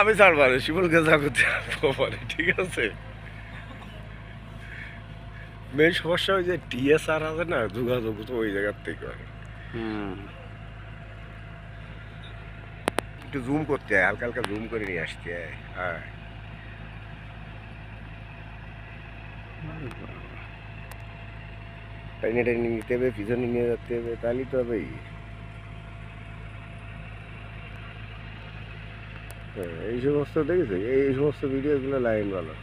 আমি ছাড়বো না, শিমুলকে যা করতে পারে, ঠিক আছে। মেন সমস্যা ওই যে টিএসআর আছে না, যোগাযোগ তো ওই জায়গার থেকে হয়। একটু জুম করতে হয়, হালকা হালকা জুম করে নিয়ে আসতে হয়। হ্যাঁ, টাইনে টাইনে নিতে হবে, পিছনে নিয়ে যেতে হবে, তাহলেই তো হবেই। হ্যাঁ, এই সমস্ত দেখেছো, এই সমস্ত ভিডিওগুলো লাইন ভালো।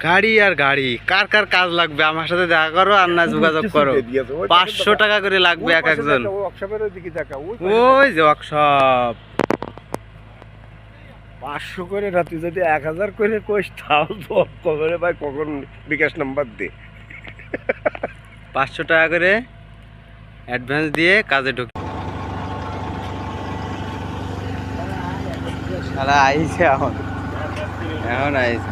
গাড়ি আর গাড়ি, কার কার কাজ লাগবে আমার সাথে দেখা করো আর না যোগাযোগ করো। 500 টাকা করে লাগবে এক একজন। ওয়ার্কশপের দিকে দেখা, ওই যে ওয়ার্কশপ 500 করে রাতে যদি 1000 করে কোষ, তাও তো কখন ভাই, কখন বিকাশ নাম্বার দে। 500 টাকা করে অ্যাডভান্স দিয়ে কাজে ঢুকি। শালা আইছে এখন, এখন আইছে।